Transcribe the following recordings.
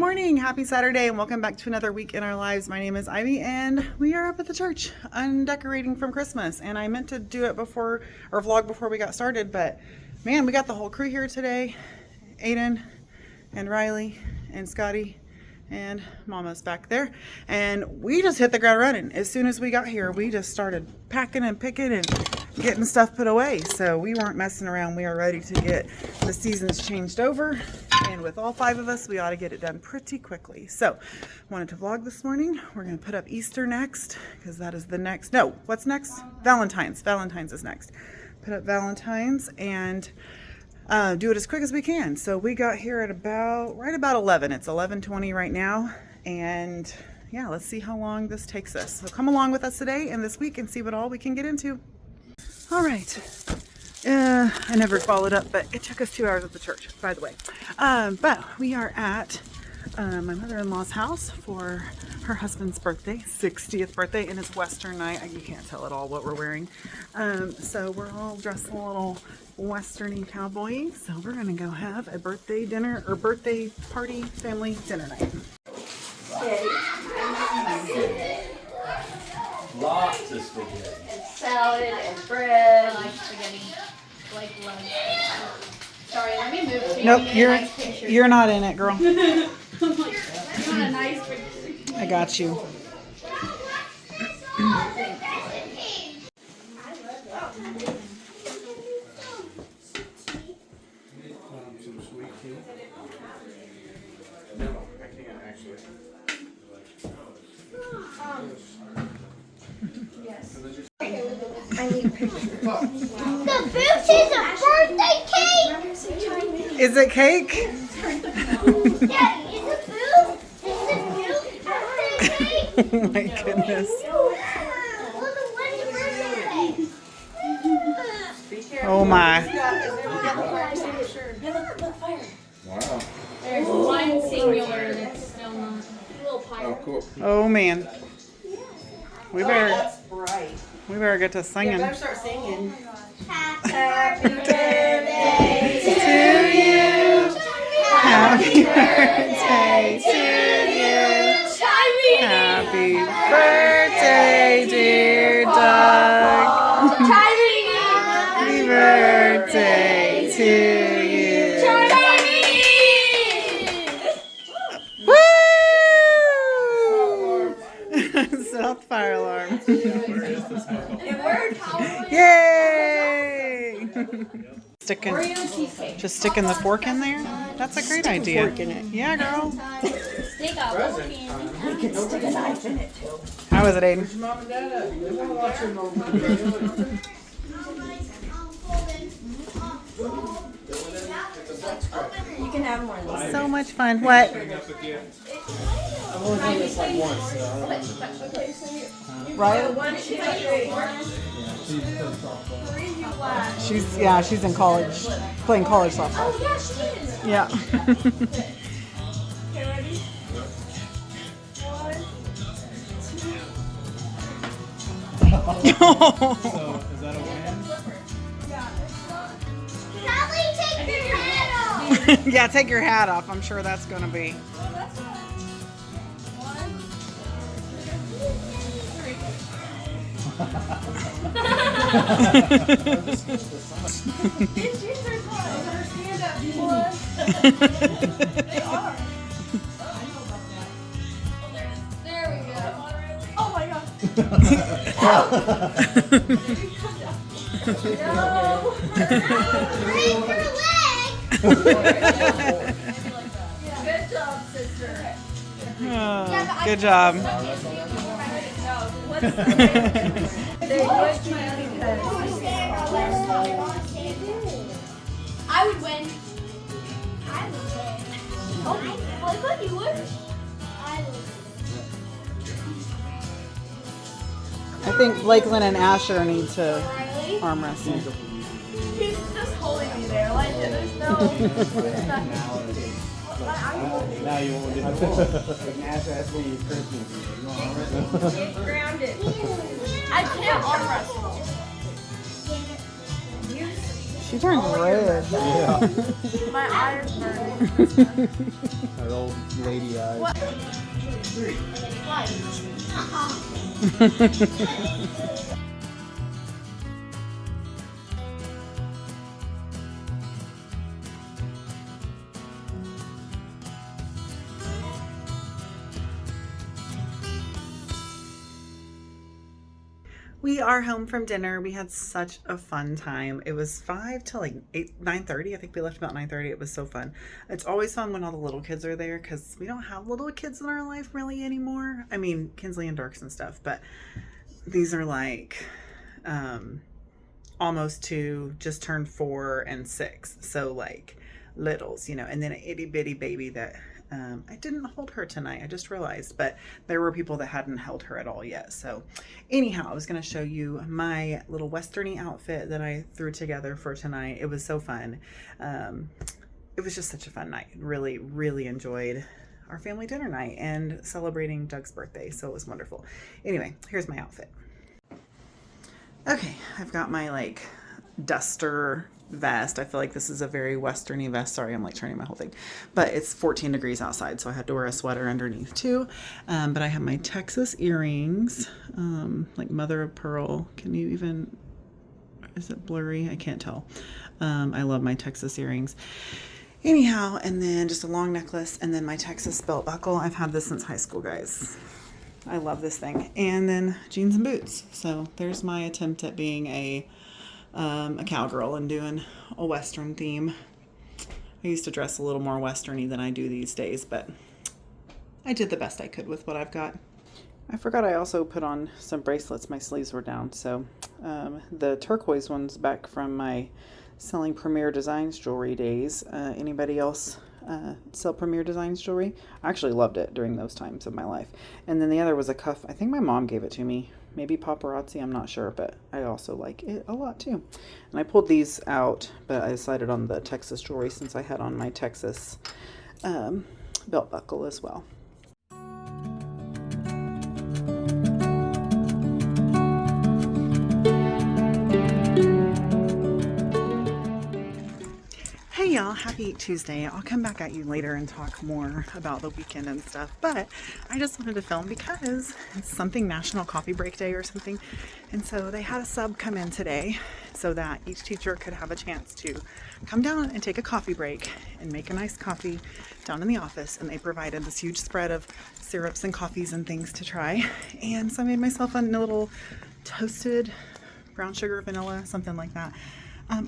morning, happy Saturday, and welcome back to another week in our lives. My name is Ivy, and we are up at the church undecorating from Christmas. And I meant to do it before, or vlog before we got started, but man, we got the whole crew here today. Aiden and Riley and Scotty and Mama's back there, and we just hit the ground running. As soon as we got here, we just started packing and picking and getting stuff put away. So we weren't messing around. We are ready to get the seasons changed over, and with all 5 of us, we ought to get it done pretty quickly. So wanted to vlog this morning. We're going to put up Easter next, because that is the next, no, what's next? Valentine's is next. Put up Valentine's and do it as quick as we can. So we got here at right about 11. It's 11:20 right now, and yeah, let's see how long this takes us. So come along with us today and this week and see what all we can get into. All right. I never followed up, but it took us 2 hours at the church, by the way. But we are at my mother-in-law's house for her husband's birthday, 60th birthday, and it's Western night. You can't tell at all what we're wearing. So we're all dressed a little Western-y cowboy. So we're gonna go have a birthday dinner or birthday party family dinner night. Lots of spaghetti. And salad and bread. I like spaghetti. Like lunch. Sorry, let me move to Nope, you're not in it, girl. I want a nice picture. I got you. I need pictures. The booth is a birthday cake! Is it cake? Daddy, is the booth? Is the booth birthday cake? Oh my goodness. Oh my. Wow. There's one singular and it's still not. Oh, cool. Oh man. We better That's bright. we better get to singing. Better start singing. Happy birthday To you. Happy birthday to you. Happy birthday, dear Doug. Happy birthday to you. Woo! South fire alarm. Yay! Just sticking the fork in there? That's a great idea. fork in it. Yeah, girl. Stick a fork in. You can stick a knife in it too. How is it, Aiden? Where's your mom and dad at? They want to watch your mom. You can have more of these. So much fun. What? I've only done this like once, so I don't know. Right? She's in college, playing college softball. Yeah, she is. Yeah. Okay, ready? 1, 2. So, is that a win? Sally, take your hat off! Yeah, take your hat off. I'm sure that's going to be. Oh, that's not. 1, 2, 3. It's Easter's one. Her stand up one. They are. I know about that. Oh, there it is. There we go. Oh my god. No. Break your leg! Good job, sister. Oh, good job. I would win. Oh, I thought you would. I think Lakeland and Asher need to Riley? arm wrestle. He's just holding me there. Like, there's no. Now you won't do it. That's when you Christmas. Get grounded. I can't arm wrestle. She turned red. Yeah. My eye is burning. Her old lady eyes. What? We are home from dinner. We had such a fun time. It was 5 till like 9:30. I think we left about 9:30. It was so fun. It's always fun when all the little kids are there because we don't have little kids in our life really anymore. I mean, Kinsley and Dirks and stuff, but these are like almost 2, just turned 4 and 6. So like littles, you know, and then an itty bitty baby that I didn't hold her tonight. I just realized, but there were people that hadn't held her at all yet. So anyhow, I was going to show you my little westerny outfit that I threw together for tonight. It was so fun. It was just such a fun night. Really, really enjoyed our family dinner night and celebrating Doug's birthday. So it was wonderful. Anyway, here's my outfit. Okay, I've got my like duster vest. I feel like this is a very westerny vest. Sorry, I'm like turning my whole thing, but it's 14 degrees outside, so I had to wear a sweater underneath too. But I have my Texas earrings, like mother of pearl. Can you even, is it blurry? I can't tell. I love my Texas earrings. Anyhow, and then just a long necklace, and then my Texas belt buckle. I've had this since high school, guys. I love this thing. And then jeans and boots. So there's my attempt at being a cowgirl and doing a Western theme. I used to dress a little more Westerny than I do these days, but I did the best I could with what I've got. I forgot I also put on some bracelets. My sleeves were down. So the turquoise one's back from my selling Premier Designs jewelry days. Anybody else sell Premier Designs jewelry? I actually loved it during those times of my life. And then the other was a cuff. I think my mom gave it to me. Maybe paparazzi, I'm not sure, but I also like it a lot too. And I pulled these out, but I decided on the Texas jewelry since I had on my Texas belt buckle as well. Hey y'all, happy Tuesday. I'll come back at you later and talk more about the weekend and stuff, but I just wanted to film because it's something National Coffee Break Day or something, and so they had a sub come in today so that each teacher could have a chance to come down and take a coffee break and make a nice coffee down in the office. And they provided this huge spread of syrups and coffees and things to try, and so I made myself a little toasted brown sugar vanilla, something like that.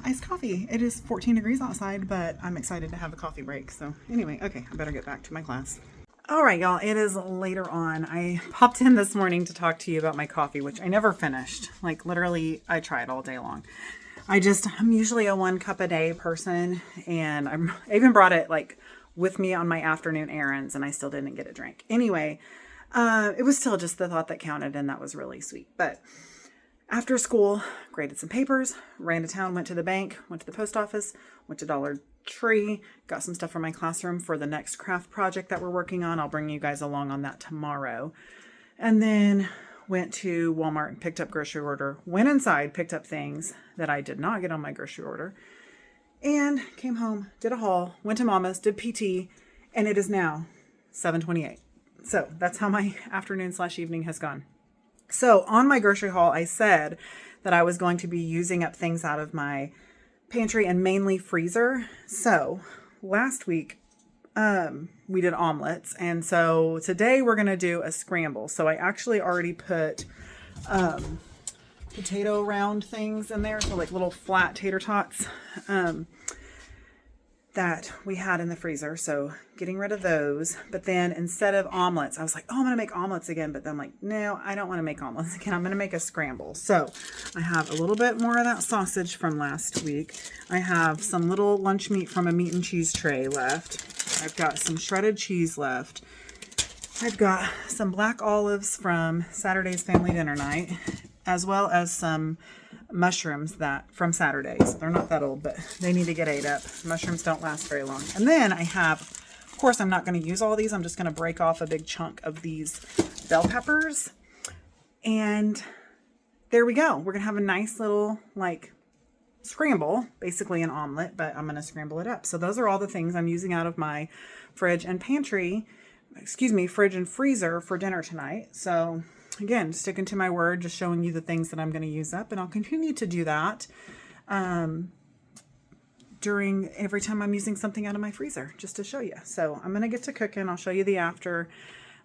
Iced coffee. It is 14 degrees outside, but I'm excited to have a coffee break. So anyway, okay, I better get back to my class. All right, y'all, it is later on. I popped in this morning to talk to you about my coffee, which I never finished. Like literally, I tried all day long. I'm usually a 1 cup a day person, and I even brought it like with me on my afternoon errands, and I still didn't get a drink. Anyway, it was still just the thought that counted, and that was really sweet. But after school, graded some papers, ran to town, went to the bank, went to the post office, went to Dollar Tree, got some stuff for my classroom for the next craft project that we're working on. I'll bring you guys along on that tomorrow. And then went to Walmart and picked up grocery order, went inside, picked up things that I did not get on my grocery order, and came home, did a haul, went to Mama's, did PT, and it is now 7:28. So that's how my afternoon/evening has gone. So on my grocery haul, I said that I was going to be using up things out of my pantry and mainly freezer. So last week, we did omelets. And so today we're going to do a scramble. So I actually already put potato round things in there. So like little flat tater tots that we had in the freezer. So getting rid of those. But then instead of omelets, I was like, oh, I'm going to make omelets again. But then I'm like, no, I don't want to make omelets again. I'm going to make a scramble. So I have a little bit more of that sausage from last week. I have some little lunch meat from a meat and cheese tray left. I've got some shredded cheese left. I've got some black olives from Saturday's family dinner night, as well as some mushrooms that from Saturdays. They're not that old, but they need to get ate up. Mushrooms don't last very long. And then I have, of course, I'm not going to use all these. I'm just going to break off a big chunk of these bell peppers. And there we go. We're going to have a nice little like scramble, basically an omelet, but I'm going to scramble it up. So those are all the things I'm using out of my fridge and fridge and freezer for dinner tonight. So again, sticking to my word, just showing you the things that I'm going to use up, and I'll continue to do that during every time I'm using something out of my freezer, just to show you. So I'm going to get to cooking. I'll show you the after.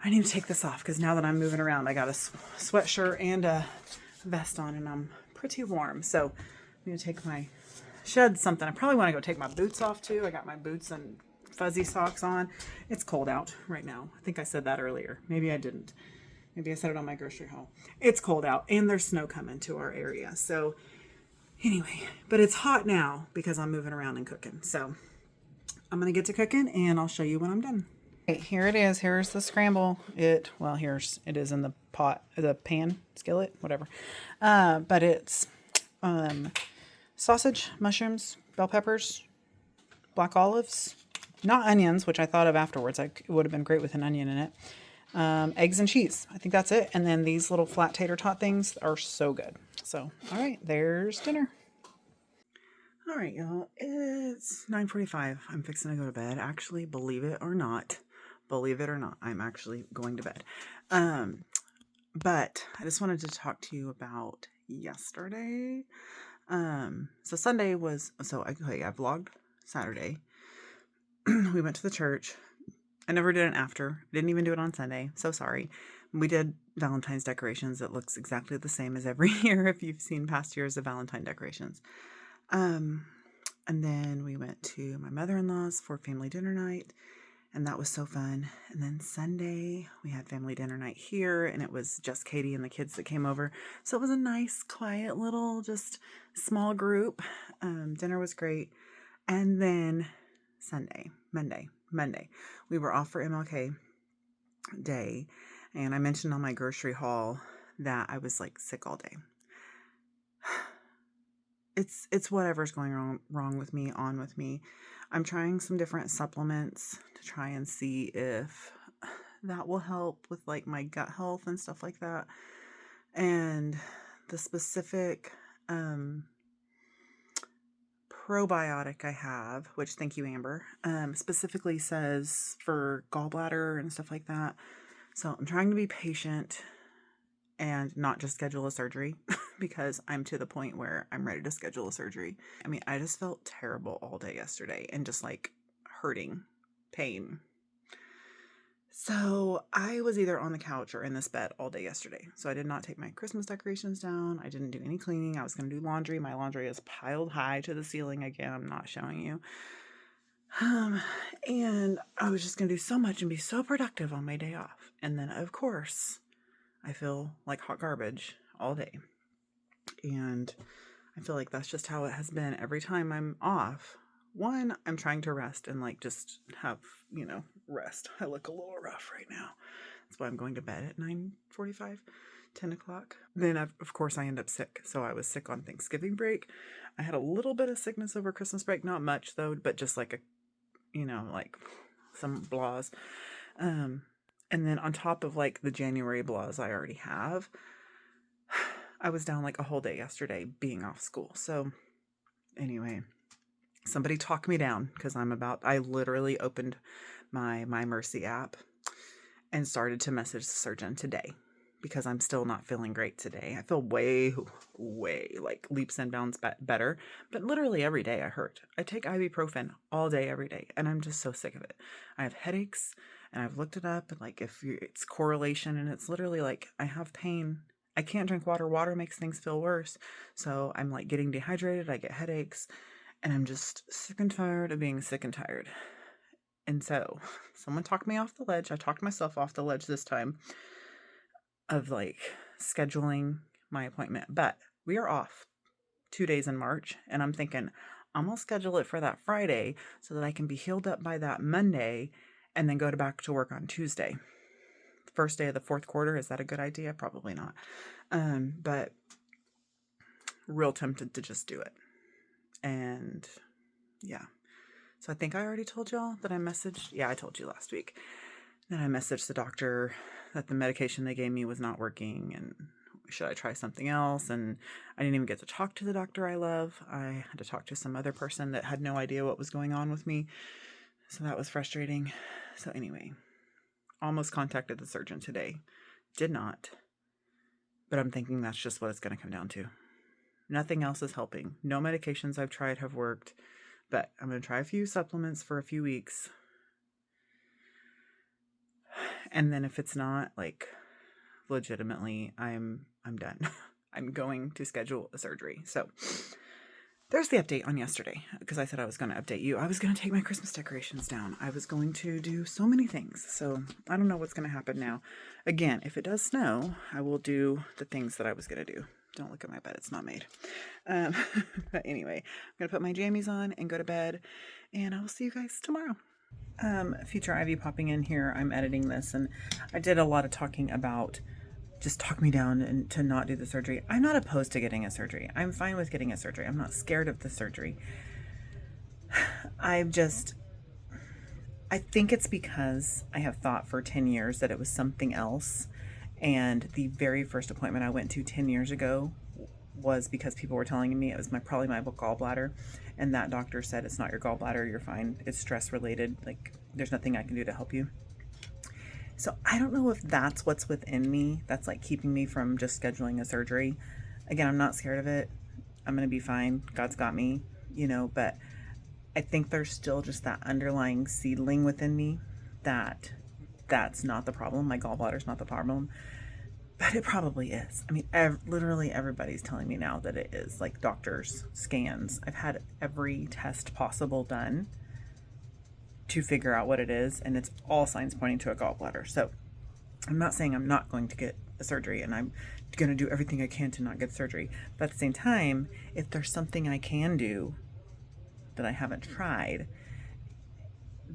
I need to take this off because now that I'm moving around, I got a sweatshirt and a vest on, and I'm pretty warm. So I'm going to take shed something. I probably want to go take my boots off too. I got my boots and fuzzy socks on. It's cold out right now. I think I said that earlier. Maybe I didn't. Maybe I said it on my grocery haul. It's cold out and there's snow coming to our area. So anyway, but it's hot now because I'm moving around and cooking. So I'm going to get to cooking and I'll show you when I'm done. Okay, here it is. Here's the scramble. It is in the pot, the pan, skillet, whatever. But it's sausage, mushrooms, bell peppers, black olives, not onions, which I thought of afterwards. It would have been great with an onion in it. Eggs and cheese. I think that's it. And then these little flat tater tot things are so good. So, all right, there's dinner. All right, y'all. It's 9:45. I'm fixing to go to bed. Actually, believe it or not, I'm actually going to bed. But I just wanted to talk to you about yesterday. So Sunday was, I vlogged Saturday. We went to the church. I never did an after. Didn't even do it on Sunday. So sorry. We did Valentine's decorations. It looks exactly the same as every year if you've seen past years of Valentine decorations. And then we went to my mother-in-law's for family dinner night. And that was so fun. And then Sunday, we had family dinner night here, and it was just Katie and the kids that came over. So it was a nice, quiet little, just small group. Dinner was great. And then Monday, we were off for MLK Day. And I mentioned on my grocery haul that I was like sick all day. It's whatever's going wrong with me, on with me. I'm trying some different supplements to try and see if that will help with like my gut health and stuff like that. And the specific probiotic I have, which thank you, Amber, specifically says for gallbladder and stuff like that. So I'm trying to be patient and not just schedule a surgery because I'm to the point where I'm ready to schedule a surgery. I mean, I just felt terrible all day yesterday and just like hurting, pain. So I was either on the couch or in this bed all day yesterday. So I did not take my Christmas decorations down. I didn't do any cleaning. I was going to do laundry. My laundry is piled high to the ceiling again. I'm not showing you. And I was just going to do so much and be so productive on my day off. And then, of course, I feel like hot garbage all day. And I feel like that's just how it has been every time I'm off. One, I'm trying to rest and like just have, rest. I look a little rough right now. That's why I'm going to bed at 9:45, 10 o'clock. Then, of course, I end up sick. So I was sick on Thanksgiving break. I had a little bit of sickness over Christmas break. Not much, though, but just like like some blahs. And then on top of like the January blahs I already have, I was down like a whole day yesterday being off school. So anyway, somebody talk me down because I literally opened my Mercy app and started to message the surgeon today because I'm still not feeling great today. I feel way like leaps and bounds better, but literally every day I hurt. I take ibuprofen all day, every day, and I'm just so sick of it. I have headaches and I've looked it up and like it's correlation and it's literally like I have pain. I can't drink water. Water makes things feel worse. So I'm like getting dehydrated. I get headaches and I'm just sick and tired of being sick and tired. And so someone talked me off the ledge. I talked myself off the ledge this time of like scheduling my appointment. But we are off 2 days in March. And I'm thinking I'm going to schedule it for that Friday so that I can be healed up by that Monday and then go back to work on Tuesday. First day of the fourth quarter. Is that a good idea? Probably not. But real tempted to just do it. And yeah. So I think I already told y'all that I messaged. Yeah, I told you last week. Then I messaged the doctor that the medication they gave me was not working. And should I try something else? And I didn't even get to talk to the doctor I love. I had to talk to some other person that had no idea what was going on with me. So that was frustrating. So anyway, almost contacted the surgeon today. Did not. But I'm thinking that's just what it's going to come down to. Nothing else is helping. No medications I've tried have worked. But I'm going to try a few supplements for a few weeks. And then if it's not, like, legitimately, I'm done. I'm going to schedule a surgery. So there's the update on yesterday, because I said I was going to update you. I was going to take my Christmas decorations down. I was going to do so many things. So I don't know what's going to happen now. Again, if it does snow, I will do the things that I was going to do. Don't look at my bed. It's not made. But anyway, I'm going to put my jammies on and go to bed. And I will see you guys tomorrow. Future Ivy popping in here. I'm editing this. And I did a lot of talking about just talk me down and to not do the surgery. I'm not opposed to getting a surgery. I'm fine with getting a surgery. I'm not scared of the surgery. I think it's because I have thought for 10 years that it was something else. And the very first appointment I went to 10 years ago was because people were telling me it was probably my gallbladder. And that doctor said, it's not your gallbladder. You're fine. It's stress related. Like, there's nothing I can do to help you. So I don't know if that's what's within me that's like keeping me from just scheduling a surgery. Again, I'm not scared of it. I'm going to be fine. God's got me, but I think there's still just that underlying seedling within me that's not the problem. My gallbladder's not the problem, but it probably is. I mean, literally everybody's telling me now that it is, like doctors, scans. I've had every test possible done to figure out what it is, and it's all signs pointing to a gallbladder. So I'm not saying I'm not going to get a surgery, and I'm going to do everything I can to not get surgery. But at the same time, if there's something I can do that I haven't tried,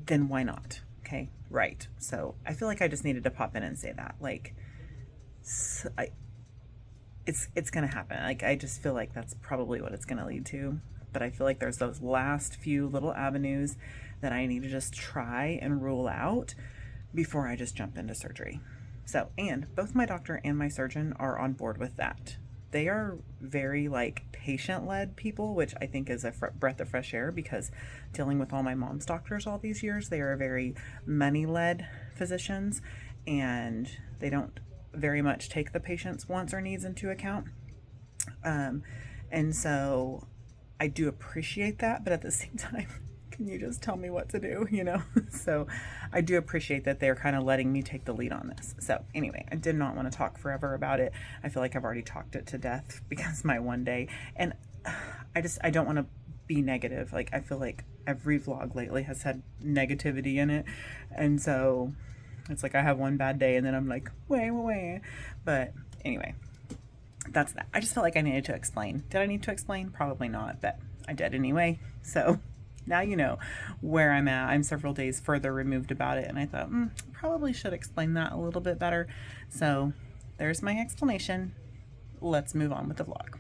then why not? Okay, right. So I feel like I just needed to pop in and say that. Like, it's going to happen. Like, I just feel like that's probably what it's going to lead to. But I feel like there's those last few little avenues that I need to just try and rule out before I just jump into surgery. So, and both my doctor and my surgeon are on board with that. They are very like patient-led people, which I think is a breath of fresh air, because dealing with all my mom's doctors all these years, they are very money-led physicians, and they don't very much take the patient's wants or needs into account. And so I do appreciate that, but at the same time, can you just tell me what to do, So I do appreciate that they're kind of letting me take the lead on this. So anyway, I did not want to talk forever about it. I feel like I've already talked it to death because my one day, and I don't want to be negative. Like, I feel like every vlog lately has had negativity in it. And so it's like I have one bad day and then I'm like, wait. But anyway, that's that. I just felt like I needed to explain. Did I need to explain? Probably not, but I did anyway. So now you know where I'm at. I'm several days further removed about it, and I thought, probably should explain that a little bit better. So there's my explanation. Let's move on with the vlog.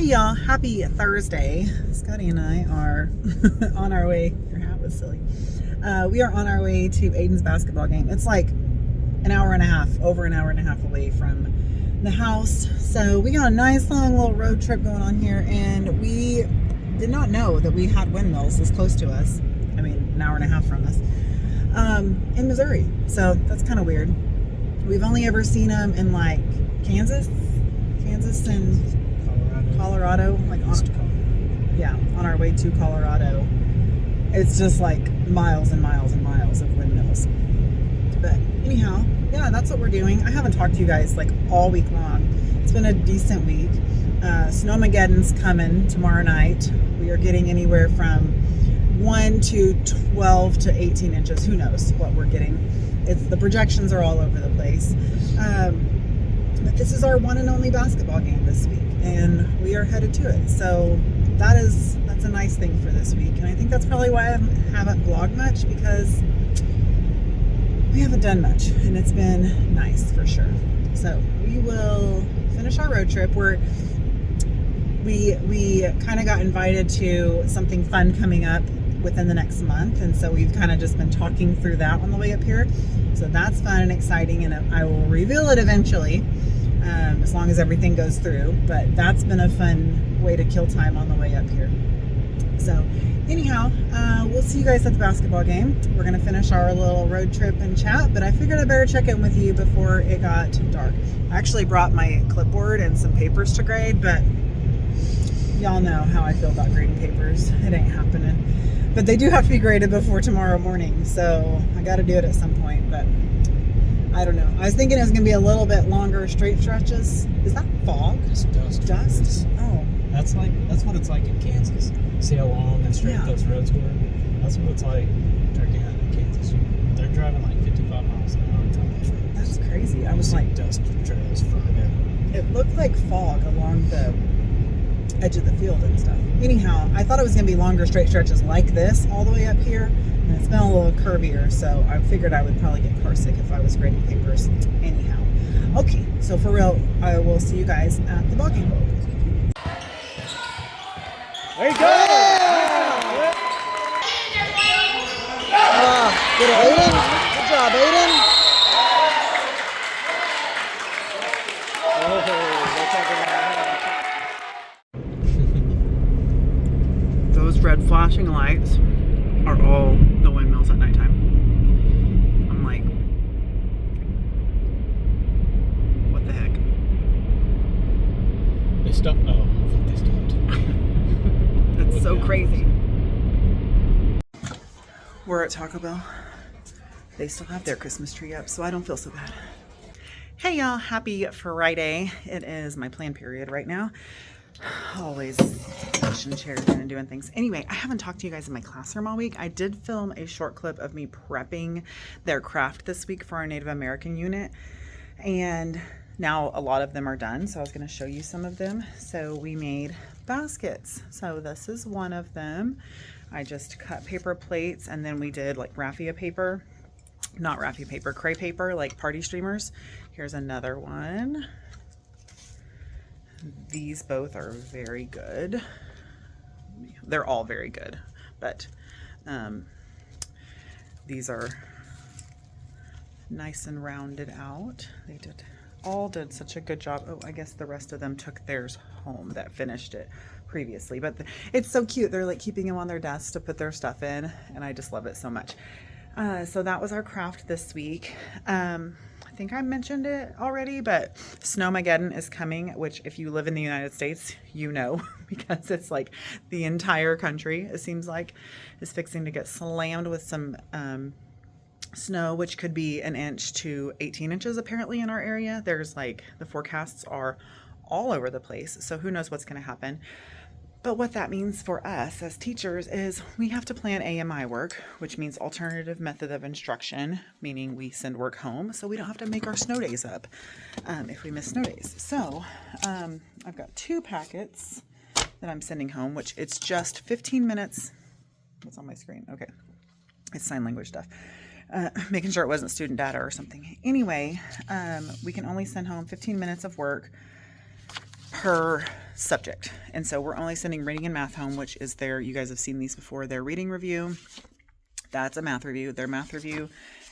Hey y'all, happy Thursday. Scotty and I are on our way. Your hat was silly. We are on our way to Aiden's basketball game. It's like an hour and a half, over an hour and a half away from the house. So we got a nice long little road trip going on here, and we did not know that we had windmills this close to us. I mean, an hour and a half from us, in Missouri. So that's kind of weird. We've only ever seen them in like Kansas and Colorado, like on our way to Colorado. It's just like miles and miles and miles of windmills. But anyhow, yeah, that's what we're doing. I haven't talked to you guys like all week long. It's been a decent week. Snowmageddon's coming tomorrow night. We are getting anywhere from 1 to 12 to 18 inches. Who knows what we're getting? The projections are all over the place. But this is our one and only basketball game this week, and we are headed to it. So that's a nice thing for this week. And I think that's probably why I haven't vlogged much, because we haven't done much, and it's been nice for sure. So we will finish our road trip. We kind of got invited to something fun coming up within the next month, and so we've kind of just been talking through that on the way up here. So that's fun and exciting, and I will reveal it eventually, as long as everything goes through. But that's been a fun way to kill time on the way up here. So anyhow, we'll see you guys at the basketball game. We're gonna finish our little road trip and chat, but I figured I better check in with you before it got dark. I actually brought my clipboard and some papers to grade, but y'all know how I feel about grading papers. It ain't happening. But they do have to be graded before tomorrow morning, so I got to do it at some point. But I don't know. I was thinking it was going to be a little bit longer straight stretches. Is that fog? It's dust. Dust? Oh. That's what it's like in Kansas. See how long and straight those roads were? That's what it's like turkey hunting in Kansas. They're driving like 55 miles an hour down those roads. That's crazy. I was like, dust trails forever. it looked like fog along the edge of the field and stuff. Anyhow, I thought it was going to be longer straight stretches like this all the way up here, and it's been a little curvier, so I figured I would probably get car sick if I was grading papers. Anyhow, okay, so for real, I will see you guys at the ball game. There you go! Good Aiden. Good job, Aiden. Those red flashing lights are all the windmills at nighttime. I'm like, what the heck? They stopped. Oh, I think they stopped. That's so crazy. We're at Taco Bell. They still have their Christmas tree up, so I don't feel so bad. Hey y'all, happy Friday. It is my plan period right now. Always pushing chairs and doing things. Anyway, I haven't talked to you guys in my classroom all week. I did film a short clip of me prepping their craft this week for our Native American unit, and now a lot of them are done, so I was going to show you some of them. So we made baskets. So this is one of them. I just cut paper plates, and then we did like raffia paper, not raffia paper, crepe paper, like party streamers. Here's another one. These both are very good. They're all very good, but these are nice and rounded out. They all did such a good job. Oh, I guess the rest of them took theirs home that finished it previously, but it's so cute. They're like keeping them on their desks to put their stuff in, and I just love it so much. So that was our craft this week. I think I mentioned it already, but Snowmageddon is coming, which if you live in the United States, you know, because it's like the entire country, it seems like, is fixing to get slammed with some snow, which could be 1 inch to 18 inches apparently in our area. There's like, the forecasts are all over the place, so who knows what's going to happen. But what that means for us as teachers is we have to plan AMI work, which means alternative method of instruction, meaning we send work home so we don't have to make our snow days up if we miss snow days. So I've got 2 packets that I'm sending home, which it's just 15 minutes. What's on my screen? Okay. It's sign language stuff. Making sure it wasn't student data or something. Anyway, we can only send home 15 minutes of work per subject. And so we're only sending reading and math home, which is you guys have seen these before, their reading review. That's a math review, their math review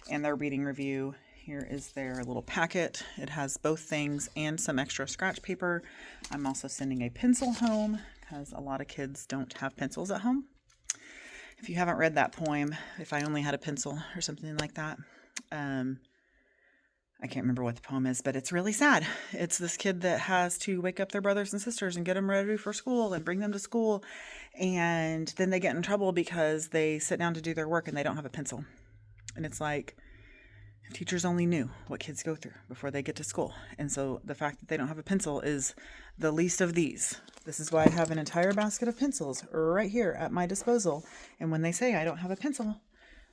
and their reading review. Here is their little packet. It has both things and some extra scratch paper. I'm also sending a pencil home because a lot of kids don't have pencils at home. If you haven't read that poem, If I Only Had a Pencil or something like that, I can't remember what the poem is, but it's really sad. It's this kid that has to wake up their brothers and sisters and get them ready for school and bring them to school. And then they get in trouble because they sit down to do their work and they don't have a pencil. And it's like, if teachers only knew what kids go through before they get to school. And so the fact that they don't have a pencil is the least of these. This is why I have an entire basket of pencils right here at my disposal. And when they say I don't have a pencil,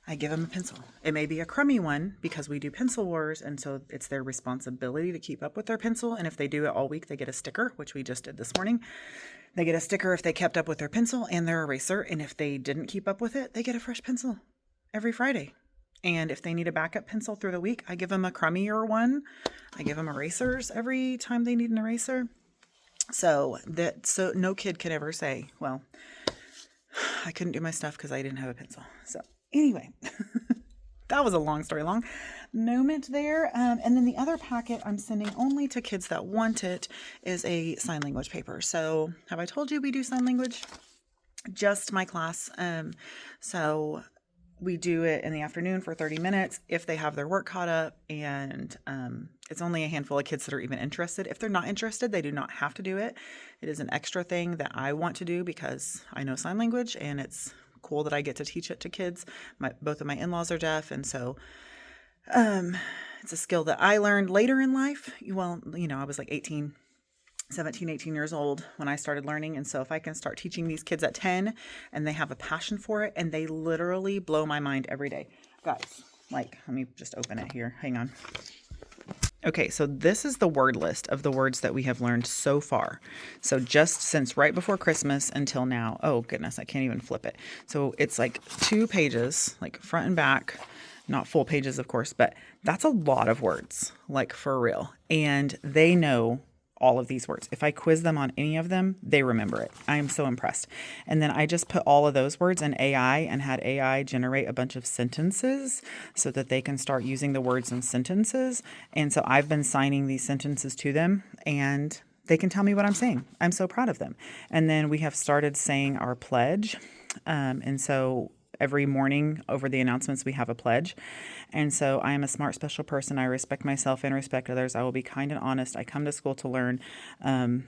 I give them a pencil. It may be a crummy one because we do pencil wars, and so it's their responsibility to keep up with their pencil. And if they do it all week, they get a sticker, which we just did this morning. They get a sticker if they kept up with their pencil and their eraser. And if they didn't keep up with it, they get a fresh pencil every Friday. And if they need a backup pencil through the week, I give them a crummier one. I give them erasers every time they need an eraser. So no kid can ever say, well, I couldn't do my stuff because I didn't have a pencil. So anyway, that was a long story long moment there. And then the other packet I'm sending only to kids that want it is a sign language paper. So have I told you we do sign language? Just my class. So we do it in the afternoon for 30 minutes if they have their work caught up, and it's only a handful of kids that are even interested. If they're not interested, they do not have to do it. It is an extra thing that I want to do because I know sign language, and it's cool that I get to teach it to kids. Both of my in-laws are deaf, and so it's a skill that I learned later in life. Well, I was like 17, 18 years old when I started learning. And so if I can start teaching these kids at 10 and they have a passion for it, and they literally blow my mind every day. Guys, let me just open it here. Hang on. Okay, so this is the word list of the words that we have learned so far. So just since right before Christmas until now. Oh goodness, I can't even flip it. So it's like 2 pages, like front and back. Not full pages, of course, but that's a lot of words, like for real. And they know all of these words. If I quiz them on any of them, they remember it. I am so impressed. And then I just put all of those words in AI and had AI generate a bunch of sentences so that they can start using the words in sentences. And so I've been signing these sentences to them, and they can tell me what I'm saying. I'm so proud of them. And then we have started saying our pledge. And so every morning over the announcements, we have a pledge. And so I am a smart, special person. I respect myself and respect others. I will be kind and honest. I come to school to learn. And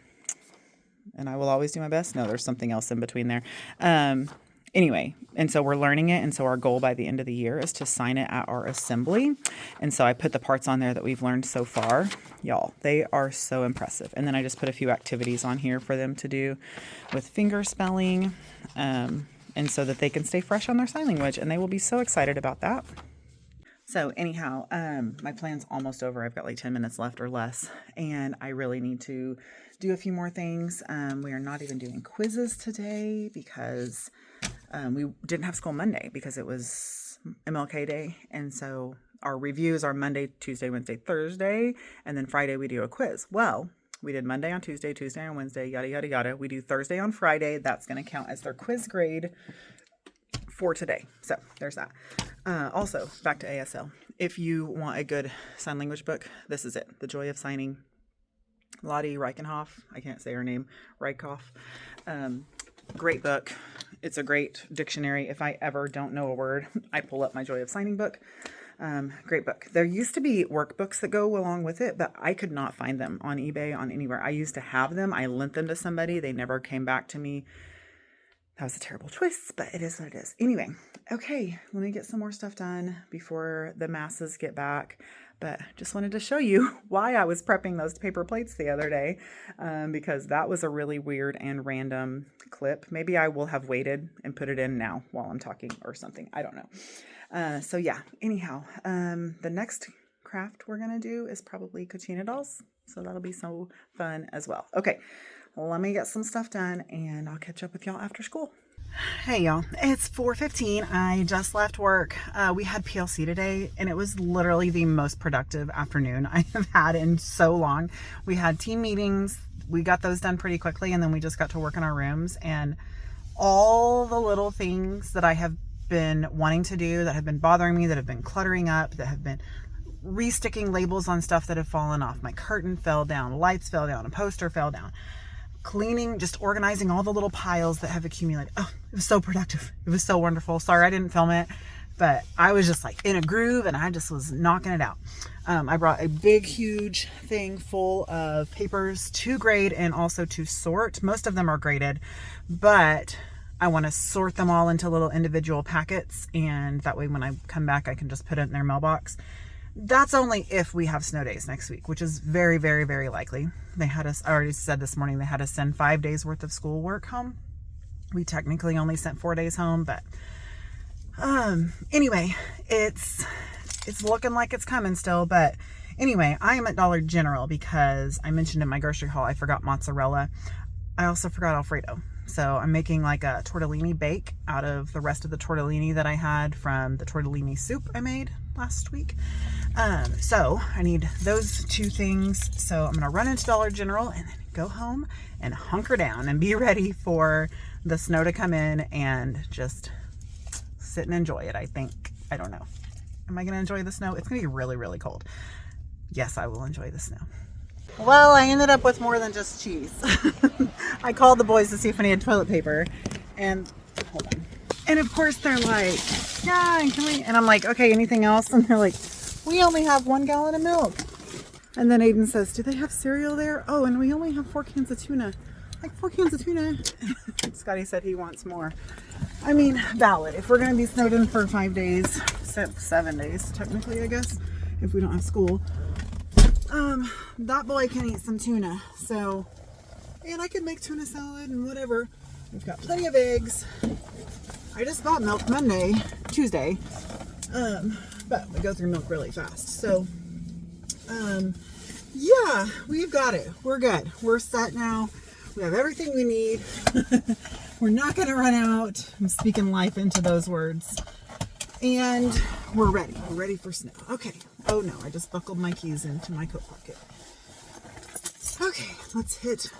I will always do my best. No, there's something else in between there. Anyway, and so we're learning it. And so our goal by the end of the year is to sign it at our assembly. And so I put the parts on there that we've learned so far. Y'all, they are so impressive. And then I just put a few activities on here for them to do with finger spelling. And so that they can stay fresh on their sign language, and they will be so excited about that. So anyhow, my plan's almost over. I've got like 10 minutes left or less, and I really need to do a few more things. We are not even doing quizzes today because we didn't have school Monday because it was MLK Day. And so our reviews are Monday, Tuesday, Wednesday, Thursday, and then Friday we do a quiz. Well, we did Monday on Tuesday, Tuesday on Wednesday, yada, yada, yada. We do Thursday on Friday. That's going to count as their quiz grade for today. So there's that. Also, back to ASL. If you want a good sign language book, this is it. The Joy of Signing. Lottie Reichenhoff. I can't say her name. Reichenhoff. Great book. It's a great dictionary. If I ever don't know a word, I pull up my Joy of Signing book. Great book. There used to be workbooks that go along with it, but I could not find them on eBay, on anywhere. I used to have them. I lent them to somebody. They never came back to me. That was a terrible choice, but it is what it is. Anyway, okay, let me get some more stuff done before the masses get back. But just wanted to show you why I was prepping those paper plates the other day, because that was a really weird and random clip. Maybe I will have waited and put it in now while I'm talking or something. I don't know. So yeah, anyhow, the next craft we're going to do is probably Kachina dolls. So that'll be so fun as well. Okay, let me get some stuff done and I'll catch up with y'all after school. Hey y'all, it's 4:15. I just left work. We had PLC today and it was literally the most productive afternoon I have had in so long. We had team meetings we got those done pretty quickly, and then we just got to work in our rooms, and all the little things that I have been wanting to do, that have been bothering me, that have been cluttering up, that have been resticking labels on stuff that have fallen off. My curtain fell down, lights fell down, a poster fell down. Cleaning, just organizing all the little piles that have accumulated. Oh, it was so productive. It was so wonderful. Sorry I didn't film it, but I was just like in a groove and I just was knocking it out. I brought a big, huge thing full of papers to grade and also to sort. Most of them are graded, but I want to sort them all into little individual packets, and that way when I come back I can just put it in their mailbox. That's only if we have snow days next week, which is very, very, very likely. They had us, I already said this morning, they had us send 5 days worth of schoolwork home. We technically only sent 4 days home, but anyway, it's looking like it's coming still. But anyway, I am at Dollar General because I mentioned in my grocery haul I forgot mozzarella. I also forgot Alfredo. So I'm making like a tortellini bake out of the rest of the tortellini that I had from the tortellini soup I made last week. So I need those 2 things. So I'm gonna run into Dollar General and then go home and hunker down and be ready for the snow to come in and just sit and enjoy it, I think. I don't know. Am I gonna enjoy the snow? It's gonna be really, really cold. Yes, I will enjoy the snow. Well, I ended up with more than just cheese. I called the boys to see if I needed toilet paper, and hold on. And of course they're like, yeah, can we? And I'm like, okay, anything else? And they're like, we only have 1 gallon of milk. And then Aiden says, do they have cereal there? Oh, and we only have 4 cans of tuna. Like 4 cans of tuna. Scotty said he wants more. I mean, valid. If we're going to be snowed in for 5 days, 7 days, technically, I guess, if we don't have school. That boy can eat some tuna. So, and I can make tuna salad and whatever. We've got plenty of eggs. I just bought milk Tuesday. But we go through milk really fast. So, yeah, we've got it. We're good. We're set now. We have everything we need. We're not going to run out. I'm speaking life into those words. And we're ready. We're ready for snow. Okay. Oh no, I just buckled my keys into my coat pocket. Okay, let's hit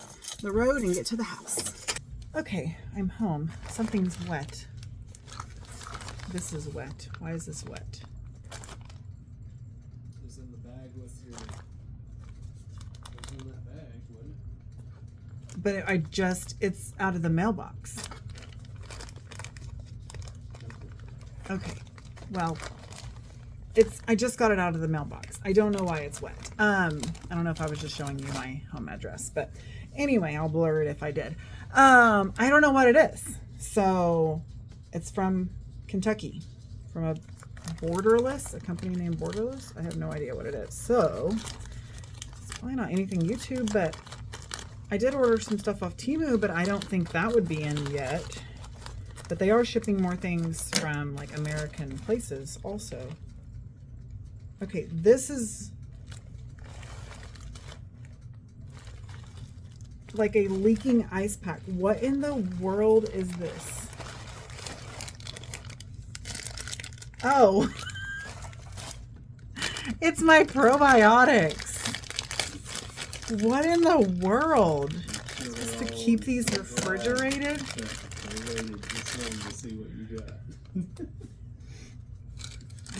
the road and get to the house. Okay, I'm home. Something's wet. This is wet. Why is this wet? It was in the bag with your. It was in that bag, wasn't it? But it's out of the mailbox. Okay, well, I just got it out of the mailbox. I don't know why it's wet. I don't know if I was just showing you my home address, but anyway, I'll blur it if I did. I don't know what it is. So it's from Kentucky, from a company named Borderless. I have no idea what it is. So it's probably not anything YouTube, but I did order some stuff off Temu, but I don't think that would be in yet. But they are shipping more things from like American places also. Okay, this is like a leaking ice pack. What in the world is this? Oh, it's my probiotics. What in the world? Just to keep these refrigerated? To see what you got.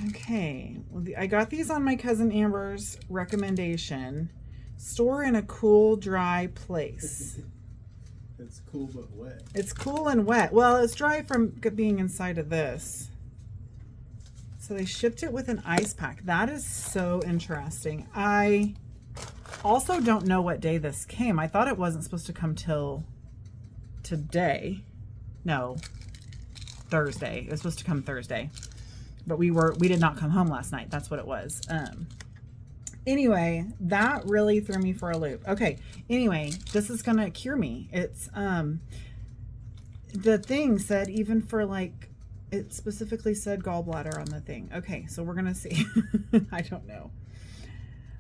Okay, well, I got these on my cousin Amber's recommendation. Store in a cool, dry place. It's cool but wet. It's cool and wet. Well, it's dry from being inside of this. So they shipped it with an ice pack. That is so interesting. I also don't know what day this came. I thought it wasn't supposed to come till today. No, Thursday. It was supposed to come Thursday. But we did not come home last night. That's what it was. Anyway, that really threw me for a loop. Okay. Anyway, this is gonna cure me. It's the thing said even for like, it specifically said gallbladder on the thing. Okay, so we're gonna see. I don't know.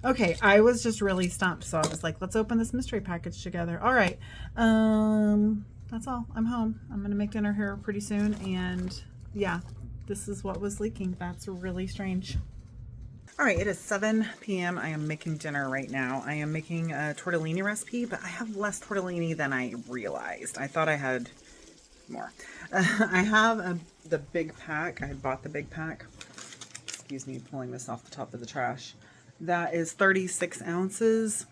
Okay, I was just really stumped, so I was like, let's open this mystery package together. All right. That's all. I'm home. I'm gonna make dinner here pretty soon, and yeah. This is what was leaking. That's really strange. All right, it is 7 p.m. I am making dinner right now. I am making a tortellini recipe, but I have less tortellini than I realized. I thought I had more. I have the big pack. I had bought the big pack. Excuse me, pulling this off the top of the trash. That is 36 ounces.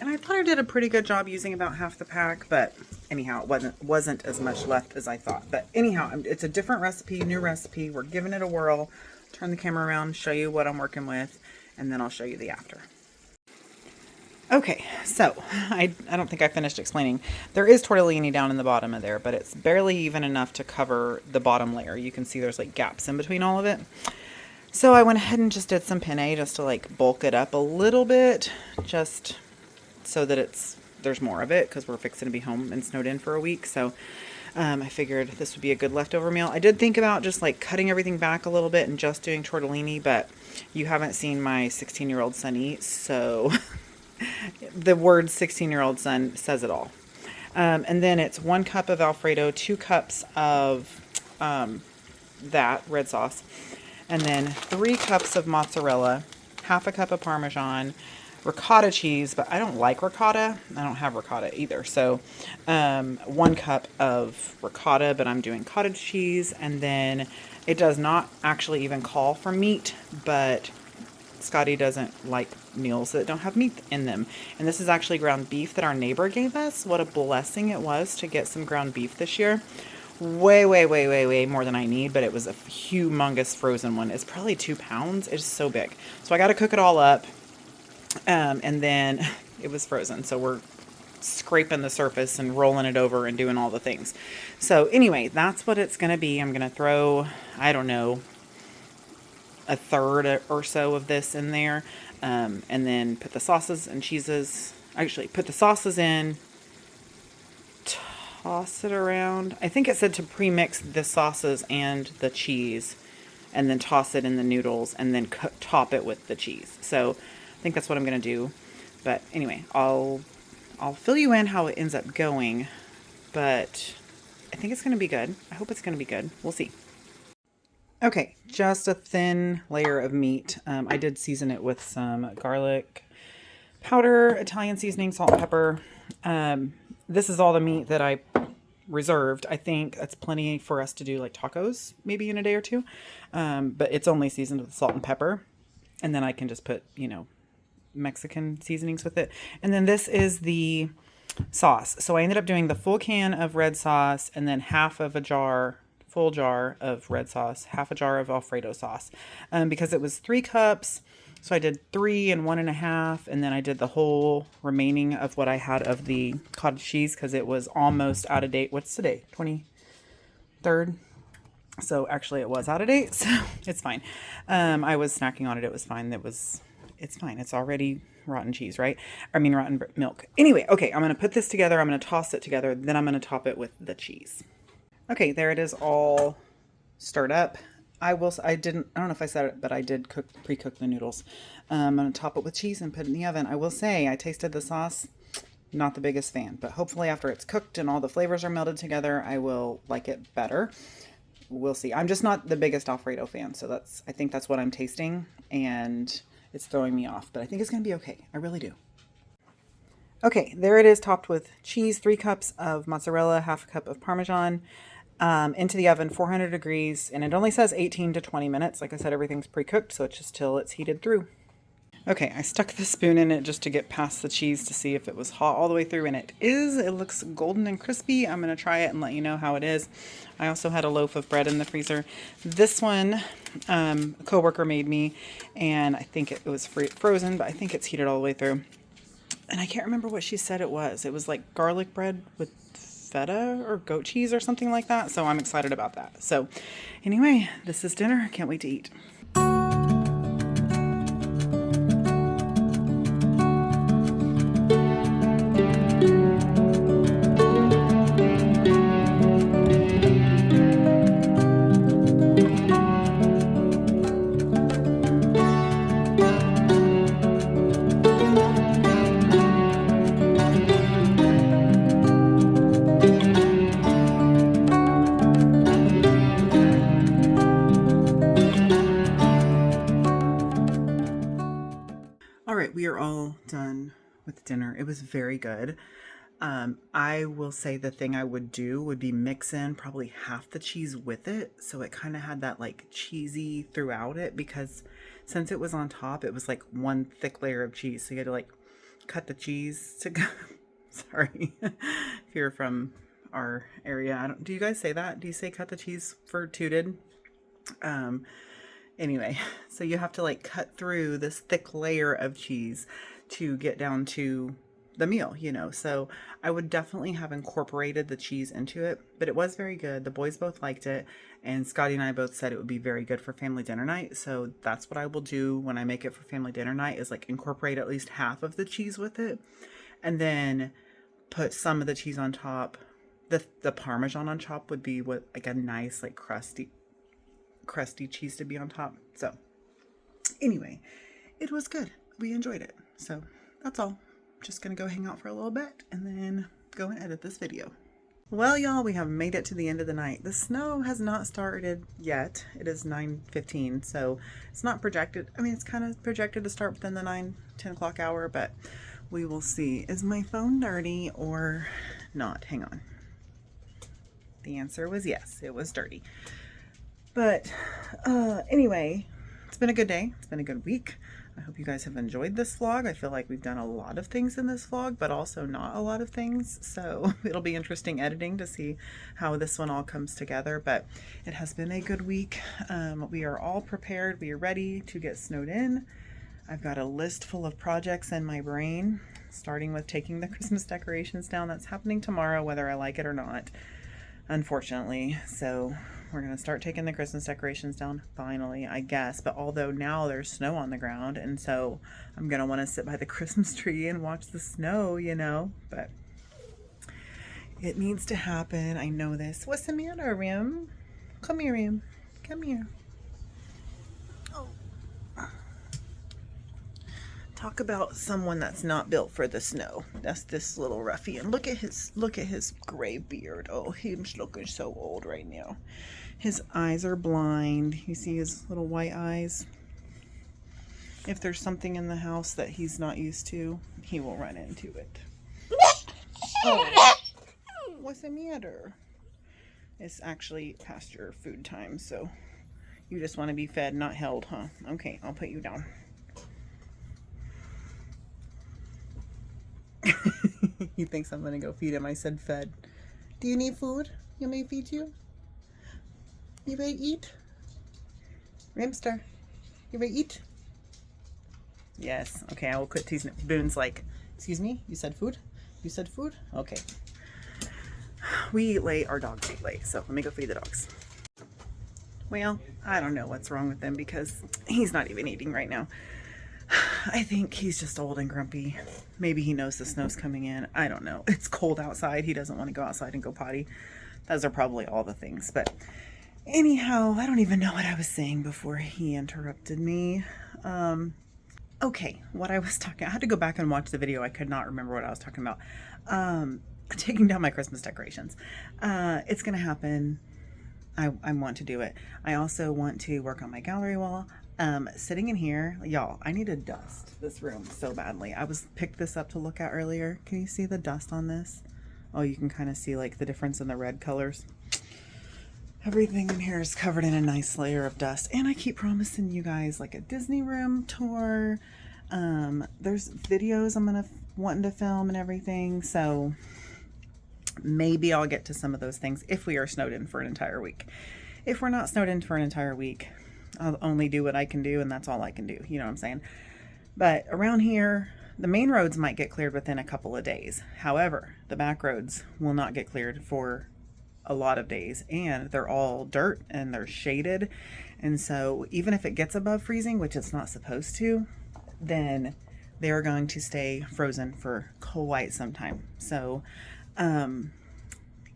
And I thought I did a pretty good job using about half the pack, but anyhow, it wasn't as much left as I thought. But anyhow, it's a different recipe, new recipe. We're giving it a whirl. Turn the camera around, show you what I'm working with, and then I'll show you the after. Okay, so I don't think I finished explaining. There is tortellini down in the bottom of there, but it's barely even enough to cover the bottom layer. You can see there's like gaps in between all of it. So I went ahead and just did some penne just to like bulk it up a little bit, just so that there's more of it, because we're fixing to be home and snowed in for a week. So I figured this would be a good leftover meal. I did think about just like cutting everything back a little bit and just doing tortellini, but you haven't seen my 16-year-old son eat, so the word 16-year-old son says it all. And then it's 1 cup of Alfredo, 2 cups of that red sauce, and then 3 cups of mozzarella, half a cup of Parmesan, ricotta cheese, but I don't like ricotta. I don't have ricotta either. So 1 cup of ricotta, but I'm doing cottage cheese. And then it does not actually even call for meat, but Scotty doesn't like meals that don't have meat in them. And this is actually ground beef that our neighbor gave us. What a blessing it was to get some ground beef this year. Way more than I need, but it was a humongous frozen one. It's probably 2 pounds. It's so big. So I got to cook it all up. And then it was frozen. So we're scraping the surface and rolling it over and doing all the things. So anyway, that's what it's going to be. I'm going to throw, I don't know, a third or so of this in there. And then put the sauces and cheeses, actually put the sauces in, toss it around. I think it said to pre-mix the sauces and the cheese, and then toss it in the noodles, and then top it with the cheese. So I think that's what I'm going to do. But anyway, I'll fill you in how it ends up going. But I think it's going to be good. I hope it's going to be good. We'll see. Okay, just a thin layer of meat. I did season it with some garlic powder, Italian seasoning, salt, and pepper. This is all the meat that I reserved. I think that's plenty for us to do like tacos maybe in a day or two. But it's only seasoned with salt and pepper. And then I can just put, Mexican seasonings with it. And then this is the sauce. So I ended up doing the full can of red sauce and then half of a full jar of red sauce, half a jar of Alfredo sauce, because it was 3 cups. So I did 3 and 1.5, and then I did the whole remaining of what I had of the cottage cheese because it was almost out of date. What's today? 23rd. So actually it was out of date, so it's fine. I was snacking on it. It was fine. It's fine. It's already rotten cheese, right? I mean, rotten milk. Anyway, okay, I'm going to put this together. I'm going to toss it together. Then I'm going to top it with the cheese. Okay, there it is all stirred up. I don't know if I said it, but I did pre-cook the noodles. I'm going to top it with cheese and put it in the oven. I will say I tasted the sauce. Not the biggest fan, but hopefully after it's cooked and all the flavors are melded together, I will like it better. We'll see. I'm just not the biggest Alfredo fan, so I think that's what I'm tasting, and it's throwing me off, but I think it's going to be okay. I really do. Okay, there it is, topped with cheese, 3 cups of mozzarella, half a cup of Parmesan, into the oven, 400 degrees, and it only says 18 to 20 minutes. Like I said, everything's pre-cooked, so it's just till it's heated through. Okay, I stuck the spoon in it just to get past the cheese to see if it was hot all the way through, and it is. It looks golden and crispy. I'm going to try it and let you know how it is. I also had a loaf of bread in the freezer. This one, a coworker made me, and I think it was frozen, but I think it's heated all the way through. And I can't remember what she said it was. It was like garlic bread with feta or goat cheese or something like that, so I'm excited about that. So anyway, this is dinner. Can't wait to eat. with dinner. It was very good. I will say the thing I would do would be mix in probably half the cheese with it, so it kind of had that like cheesy throughout it, because since it was on top, it was like one thick layer of cheese, so you had to like cut the cheese to go. Sorry if you're from our area. Do you guys say that? Do you say cut the cheese for tooted? Anyway, so you have to like cut through this thick layer of cheese to get down to the meal, you know. So I would definitely have incorporated the cheese into it, but it was very good. The boys both liked it, and Scotty and I both said it would be very good for family dinner night. So that's what I will do when I make it for family dinner night, is like incorporate at least half of the cheese with it, and then put some of the cheese on top. The Parmesan on top would be what, like a nice like crusty cheese to be on top. So anyway, it was good. We enjoyed it. So that's all. Just gonna go hang out for a little bit and then go and edit this video. Well, y'all, we have made it to the end of the night. The snow has not started yet. It is 9:15, so it's not projected. I mean, it's kind of projected to start within the 9-10 o'clock hour, but we will see. Is my phone dirty or not? Hang on. The answer was yes, it was dirty. But anyway, it's been a good day. It's been a good week. I hope you guys have enjoyed this vlog. I feel like we've done a lot of things in this vlog, but also not a lot of things. So it'll be interesting editing to see how this one all comes together. But it has been a good week. We are all prepared. We are ready to get snowed in. I've got a list full of projects in my brain, starting with taking the Christmas decorations down. That's happening tomorrow, whether I like it or not, unfortunately. So we're going to start taking the Christmas decorations down finally, I guess. But although now there's snow on the ground, and so I'm going to want to sit by the Christmas tree and watch the snow, you know. But it needs to happen. I know this. What's the matter, Rim? Come here, Rim. Come here. Oh. Talk about someone that's not built for the snow. That's this little ruffian. Look at his gray beard. Oh, he's looking so old right now. His eyes are blind. You see his little white eyes? If there's something in the house that he's not used to, he will run into it. Oh, what's the matter? It's actually past your food time, so you just want to be fed, not held, huh? Okay, I'll put you down. He thinks I'm gonna go feed him. I said fed. Do you need food? You want me to feed you? You ready to eat? Rimster, you ready to eat? Yes. Okay, I will quit teasing it. Boone's like, excuse me, you said food? You said food? Okay. We eat late, our dogs eat late, so let me go feed the dogs. Well, I don't know what's wrong with him because he's not even eating right now. I think he's just old and grumpy. Maybe he knows the snow's coming in. I don't know. It's cold outside. He doesn't want to go outside and go potty. Those are probably all the things. But anyhow, I don't even know what I was saying before he interrupted me. Okay, what I was talking, I had to go back and watch the video. I could not remember what I was talking about. Taking down my Christmas decorations. It's going to happen. I want to do it. I also want to work on my gallery wall. Sitting in here, y'all, I need to dust this room so badly. I picked this up to look at earlier. Can you see the dust on this? Oh, you can kind of see like the difference in the red colors. Everything in here is covered in a nice layer of dust. And I keep promising you guys like a Disney room tour. There's videos I'm wanting to film and everything. So maybe I'll get to some of those things if we are snowed in for an entire week. If we're not snowed in for an entire week, I'll only do what I can do, and that's all I can do. You know what I'm saying? But around here, the main roads might get cleared within a couple of days. However, the back roads will not get cleared for a lot of days, and they're all dirt and they're shaded. And so even if it gets above freezing, which it's not supposed to, then they're going to stay frozen for quite some time. So,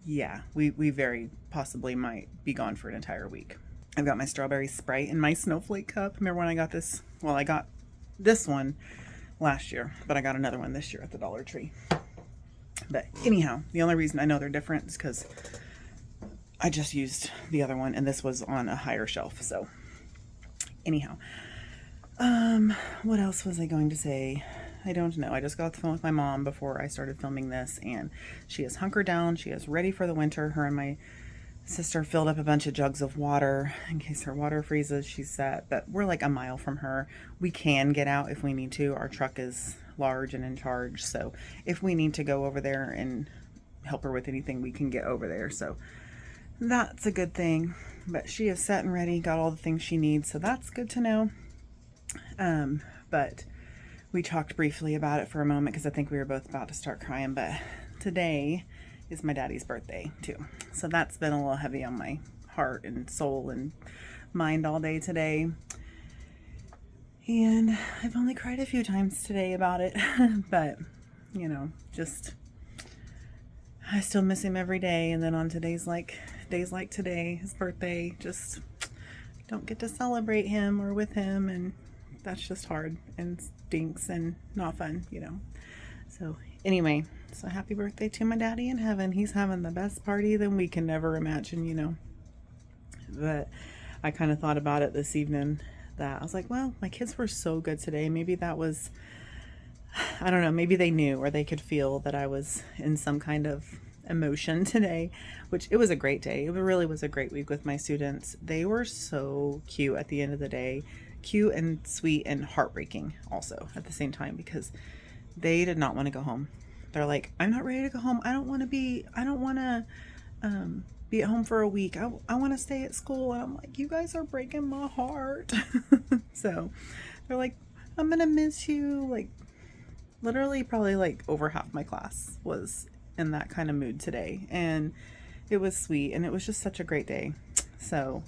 yeah, we very possibly might be gone for an entire week. I've got my strawberry Sprite in my snowflake cup. Remember when I got this? Well, I got this one last year, but I got another one this year at the Dollar Tree. But anyhow, the only reason I know they're different is because I just used the other one and this was on a higher shelf. So anyhow, what else was I going to say? I don't know. I just got off the phone with my mom before I started filming this, and she is hunkered down. She is ready for the winter. Her and my sister filled up a bunch of jugs of water in case her water freezes. She said that we're like a mile from her. We can get out if we need to. Our truck is large and in charge, so if we need to go over there and help her with anything, we can get over there. So that's a good thing. But she is set and ready, got all the things she needs, so that's good to know. But we talked briefly about it for a moment because I think we were both about to start crying. But today is my daddy's birthday too, so that's been a little heavy on my heart and soul and mind all day today. And I've only cried a few times today about it, but you know, just I still miss him every day. And then on days like today, his birthday, just don't get to celebrate him or with him, and that's just hard and stinks and not fun, you know. So anyway, so happy birthday to my daddy in heaven. He's having the best party than we can never imagine, you know. But I kind of thought about it this evening, that I was like, well, my kids were so good today. Maybe that was, I don't know, maybe they knew or they could feel that I was in some kind of emotion today, which it was a great day. It really was a great week with my students. They were so cute at the end of the day, cute and sweet and heartbreaking also at the same time, because they did not want to go home. They're like, I'm not ready to go home. I don't want to be at home for a week. I want to stay at school. And I'm like, you guys are breaking my heart. So they're like, I'm going to miss you. Like literally probably like over half my class was in that kind of mood today. And it was sweet. And it was just such a great day. So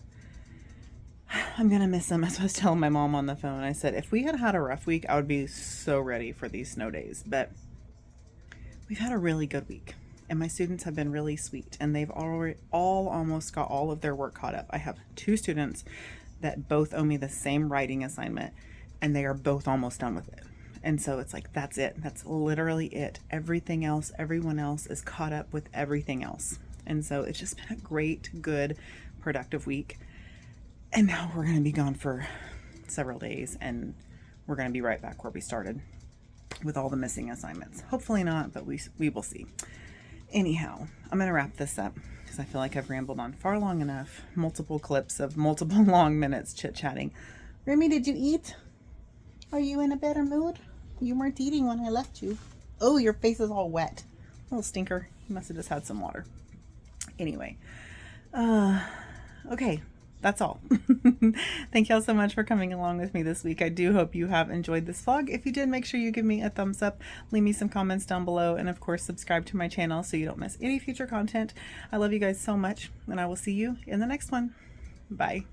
I'm going to miss them. As I was telling my mom on the phone, I said, if we had had a rough week, I would be so ready for these snow days. But we've had a really good week. And my students have been really sweet. And they've all almost got all of their work caught up. I have 2 students that both owe me the same writing assignment. And they are both almost done with it. And so it's like, that's it. That's literally it. Everything else, everyone else is caught up with everything else. And so it's just been a great, good, productive week. And now we're going to be gone for several days, and we're going to be right back where we started with all the missing assignments. Hopefully not, but we will see. Anyhow, I'm going to wrap this up because I feel like I've rambled on far long enough. Multiple clips of multiple long minutes chit-chatting. Remy, did you eat? Are you in a better mood? You weren't eating when I left you. Oh, your face is all wet. Little stinker. You must have just had some water. Anyway. Okay. That's all. Thank y'all so much for coming along with me this week. I do hope you have enjoyed this vlog. If you did, make sure you give me a thumbs up, leave me some comments down below, and of course, subscribe to my channel so you don't miss any future content. I love you guys so much, and I will see you in the next one. Bye.